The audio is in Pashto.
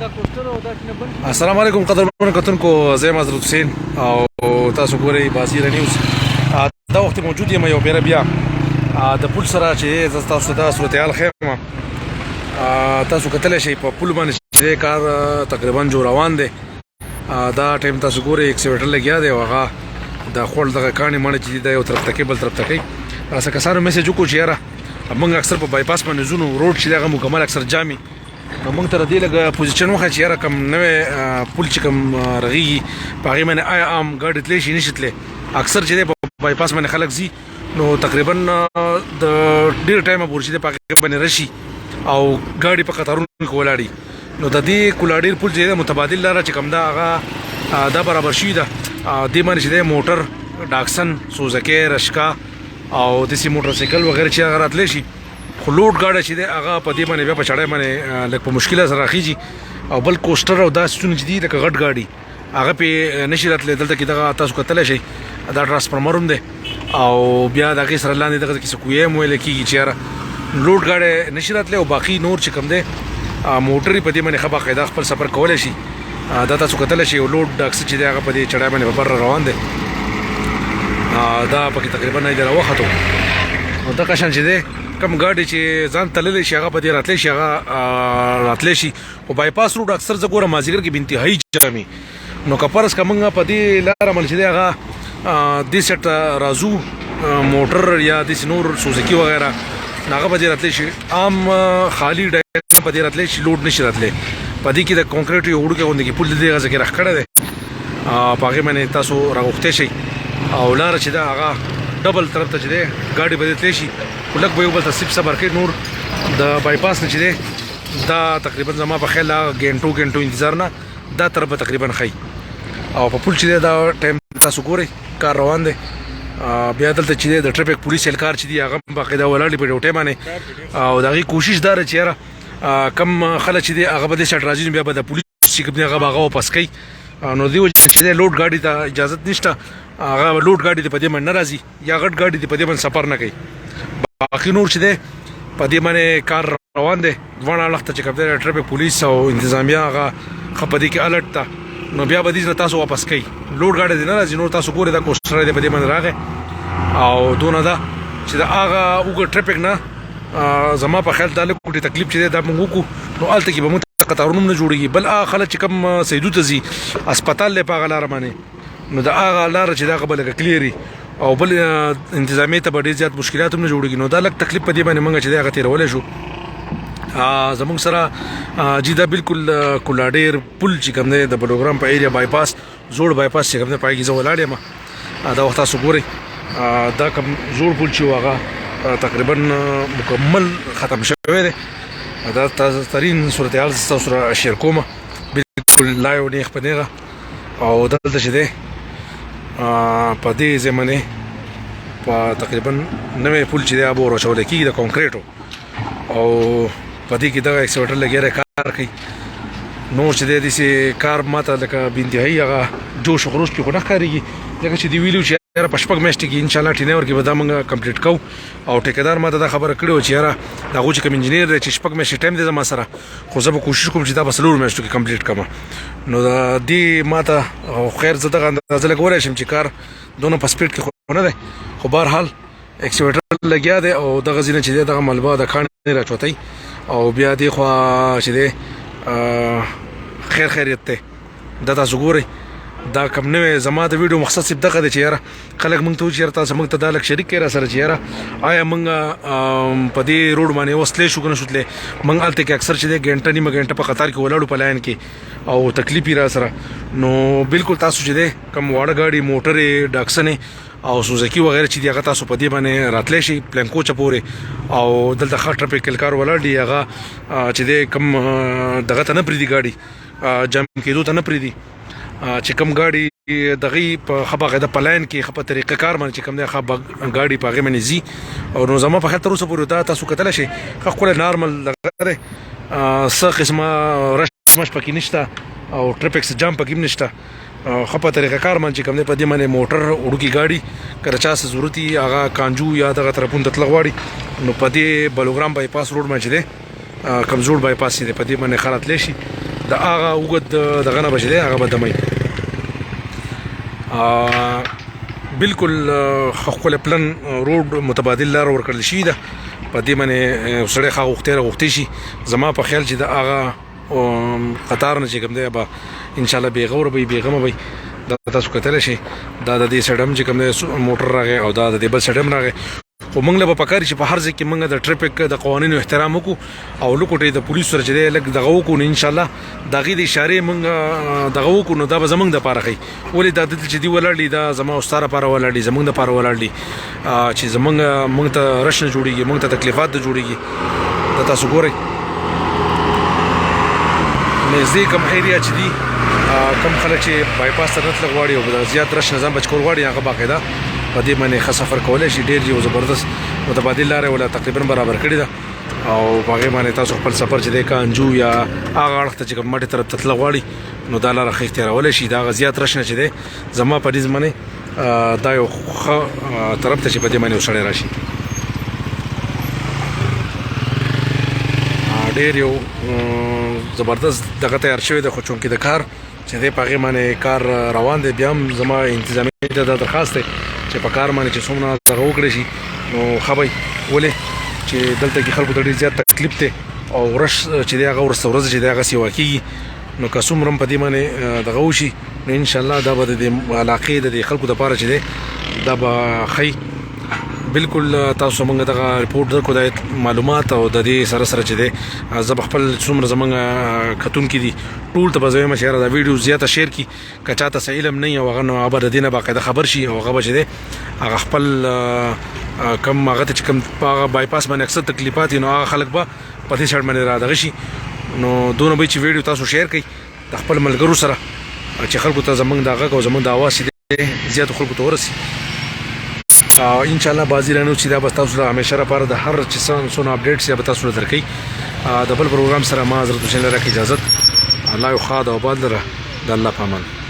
السلام علیکم قدرمنو کتونکو، زه حضرت حسین او تاسو ګورئ بازیره نیوز. دا وخت موجود یم یو بیره بیا د پل سره چې زه تاسو ته صورتحال ښیم. تاسو کتلی شئ په پل باندې چې کار تقریبا جو روان دی. دا ټایم تاسو ګورئ ایکسیویټر لګیا دی او هغه د خوړ دغه کاڼې ماڼې چې دي دا یو طرف ته کوي بل طرف ته کوي. څه کسانو میسیج وکړو چې یاره موږ اکثر په بایپاس باندې ځو، نو روډ چې دی هغه مکمل اکثر جامي، نو موږ ته د دې لږ پوزیشن وښیه چې یاره کوم نوی پل چې کوم رغېږي په هغې باندې آیا عام ګاډي تللی شي نه شي تللی. اکثر چې دی په بایپاس باندې خلک ځي نو تقریبا د ډېر ټایمه پورې چې دی په هغې باندې راشي او ګاډي په قطارونو کې ولاړي. نو د دې کولاډیر پل چې دی متبادل لاره چې کوم ده هغه دا برابر شوي ده. دې باندې چې دی موټر، ډاکسن، سوزکۍ، رشکا او داسې موټرسایکل وغیره چې هغه راتلی شي، خو لوډ ګاډی چې دی هغه په دې باندې بیا په چړی باندې لږ په مشکله سره راخیږي. او بل کوسټر او دا سیټونه چې دي لکه غټ ګاډي هغه پې نشي راتلی. دلته کې دغه تاسو کتلی شئ دا ټرانسفارمر هم دی او بیا د هغې سره لاندې دغه کې سکویه هم ویلی کېږي چې یاره لوډ ګاډی نشي راتلی. او باقي نور چې کوم دی موټر په دې باندې ښه باقاعده خپل سفر کولی شي. دا تاسو کتلی شئ یو لوډ ډاکسي چې دی هغه په دې چړی باندې په بر روان دی. دا پکې تقریبا نه دی راوختو. نو دغه شان چې دی کم ګاډي چې ځان تللی شي هغه په دې راتلی شي، هغه راتلی شي. خو بایپاس روډ اکثر زه ګورم مازدیګر کې به انتهایي جامي. نو که فرض که موږ په دې لاره باندې چې دی هغه دې سیټ ته راځو موټر یا داسې نور سوزکي وغیره، نو هغه په دې راتلی شي. عام خالي ډایر په دې راتلی شي، لوډ نشي راتلی. په دې کې د کانکریټ یو وړوکی غوندې کې پل د دې غزه کې راښکړی دی، په هغې باندې تاسو راغوښتی شئ. او لاره چې ده هغه ډبل طرف ته چې دی ګاډي به دې تلی شي، خو لږ به یو بل ته سیپ صبر کوي. نور د بایپاس نه چې دی دا تقریبا زما په خیال ګنټو انتظار نه دا طرف به تقریبا ښایي. او په پل چې دی دا ټایم تاسو ګورئ کار روان دی. بیا دلته چې دی د ټرافیک پولیس اهلکار چې دي هغه باقاعده ولاړ دي په ډیوټۍ باندې. او د هغې کوشش دا ده چې یاره کم خلک چې دی هغه به دې سایډ راځي نو بیا به د پولیس چې کوم دی هغه به هغه واپس کوي. نو دې وجې چې دی لوډ ګاډي ته اجازت نشته، هغه لوډ ګاډي دې په دې باندې نه راځي یا غټ ګاډي دې په دې باندې سفر نه کوي. باقي نور چې دی په دې باندې کار روان دی. دواړه اړخ ته چې کوم دی ټرافیک پولیس او انتظامیه هغه ښه په دې کې الرټ ده. نو بیا به دې نه تاسو واپس کوي، لوډ ګاډی دې نه راځي. نور تاسو ګورئ دا کوسټر دی په دې باندې راغی او دونه ده چې د هغه اوږد ټرافیک نه زما په خیال دا لږ کوټې تکلیف چې دی دا موږ وکړو نو هلته کې به موږ قطارونه هم نه جوړېږي. بل هغه خلک چې کوم سیدو ته ځي هسپتال دی په هغه لاره باندې، نو د هغه لاره چې د هغه به لږه کلیري او بل انتظامیې ته به ډېر زیات مشکلات هم نه جوړېږي. نو دا لږ تکلیف په دې باندې موږ چې دی هغه تېرولی شو. زموږ سره جی دا بالکل کولاډیر پل چې کوم دی د بلوګرام په ایریا بایپاس زوړ بایپاس چې کوم دی په هغې کې زه ولاړ یم. دا وخت تاسو ګورئ دا کوم زوړ پل چې و هغه تقریبا مکمل ختم شوی دی. دا تازه ترین صورتحال زه تاسو سره شیر کوم بالکل لایو نیغ په نیغه. او دلته چې دی په دې ځای باندې په تقریبا نوی پل چې دی هغه به ور اچولی کېږي د کانکریټو او په دې کې دغه ایکسیویټر لګیا دی کار کوي. نور چې دی داسې کار ماته لکه بېانتهایي هغه جوش و خروش کې خو نه ښکارېږي، ځکه چې دې ویلي چې یاره په 6 میاشتې کې انشاءالله ټینور کې به دا موږ کمپلیټ کوو. او ټیکهدار ماته دا خبره کړې وه چې یاره د هغوی چې کوم انجینر دی چې 6 میاشتې ټایم دی زما سره، خو زه به کوشش کوم چې دا په 4 میاشتو کې کمپلیټ کړم. نو د دې ماته خیر زه دغه اندازه لګولی شم چې کار دونه په سپیډ کې خو نه دی، خو بهرحال ایکسیویټر لګیا دی او دغه ځینې چې دی دغه ملبه د کاڼې راچوتی او بیا دې خوا چې دی خیریت دی. دا تاسو ګورئ دا کوم نوی زما د ویډیو مقصد صرف دغه دی چې یاره خلک موږ ته وایي چې یاره تاسو موږ ته دا لږ شریک کړئ را سره چې یاره آیا موږ په دې روډ باندې اوس تللی شو که نه شو تللی. موږ هلته کې اکثر چې دی ګنټه نیمه ګنټه په قطار کې ولاړو په لاین کې او تکلیف یې را سره. نو بالکل تاسو چې دی کوم واړه ګاډي، موټرې، ډاکسنې او سوزکي وغیره چې دي هغه تاسو په دې باندې راتلی شي پلانکوچه پورې. او دلته ښه ټرافیک اهلکار ولاړ دي، هغه چې دی کوم دغه ته نه پرېږدي ګاډي جام کېدو ته نه پرېږدي. چې کوم ګاډي دغې په ښه باقاعده په لاین کې ښه په طریقه کار باندې چې کوم دی ښه ګاډي په هغې باندې ځي. او نو زما په خیال تر اوسه پورې دا تاسو کتلی شئ ښه ښکلی نارمل دغه دی، څه قسمه رش مش پکې نشته او ټرافیک جام پکې هم نشته. ښه په طریقه کار باندې چې کوم دی په دې باندې موټر وړوکي ګاډي که د چا څه ضرورت وي هغه کانجو یا دغه طرفونو ته تله غواړي نو په دې بلوګرام بایپاس روډ باندې چې دی کمزور بایپاس دی په دې باندې ښه راتلی شي. د هغه وګد دغه نه بچ دی هغه به دمي بالکل خپل پلان روډ متبادل لار ورکړل شي ده په دې باندې سړی خا غوښتي شي زما په خیال چې د هغه قطار نه چې کوم دی به ان شاء الله بېغوره به بېغمه به دا تاسو کتلی شئ دا د دې سډم چې کوم دی موټر راغی او دا د دې بل سډم راغی خو موږ له به پکار چې په هر ځای کې موږ د ټریفک د قوانینو احترام وکړو او لکوټې د پولیسو سره چې دی لږ دغه وکړو نو انشاءالله د هغې د اشارې موږ دغه وکړو نو دا به زموږ دپاره ښي ولې دا دلته چې دي ولاړ دي دا زما او ستا لپاره ولاړ دي زموږ دپاره ولاړ دي چې موږ ته رش نه جوړېږي موږ ته تکلیفات نه جوړېږي دا تاسو ګورئ نږدې کوم ایریا چې دي کم خلک چې بایپاس ته نه تلل غواړي او زیات رش نه ځان بچ کول غواړي هغه باقاعده په دې باندې ښه سفر کولی شي ډېر یو زبردست متبادل لارې ولا تقریبا برابر کړې ده او په هغې باندې تاسو خپل سفر چې دی کانجو یا هغه اړخ ته چې کوم مټې طرف ته تلل غواړي نو دا لاره ښه اختیارولی شي د هغه زیات رش نه چې دی زما په نیز باندې دا یو ښه طرف ته چې په دې باندې یو سړی راشي ډېر یو زبردست دغه تیار شوی دی خو چونکې د کار چې دی په هغې باندې کار روان دی بیا هم زما انتظامي ته دا درخواست دی چې په کار باندې چې څومره دغه وکړی شي نو ښه به ولې چې دلته کې خلکو ته ډېر زیات تکلیف دی او رش چې دی هغه وروسته ورځ چې دی هغسې واقعېږي نو که څومره هم په دې باندې دغه وشي نو انشاءالله دا به د دې علاقې د دې خلکو دپاره چې دی دا به ښه بالکل تاسو موږ دغه ریپورټ درکو د معلومات او د دې سره سره چې دی زه به خپل څومره زموږ کتونکي دي ټول ته به زه وایم چې یاره دا ویډیو زیاته شیر کړي که چاته څه علم نه وي او هغه نو هغه به د دې نه باقاعده خبر شي او هغه به چې دی هغه خپل کم هغه ته چې کوم په هغه بایپاس باندې اکثر تکلیفات نو هغه خلک به په دې سایډ باندې را دغه شي نو دونه به چې ویډیو تاسو شیر کړئ د خپل ملګرو سره چې خلکو ته زموږ د غږ او زموږ د اواز چې دی زیاتو خلکو ته ورسي انشاءالله بازی رانو چې دا به تاسو له همیشه لپاره د هر چې څونه اپډیټس یا به تاسو له درکوي د بل پروګرام سره ما حضرت حسین لره اجازت الله یو ښاد او آباد لره د الله په امان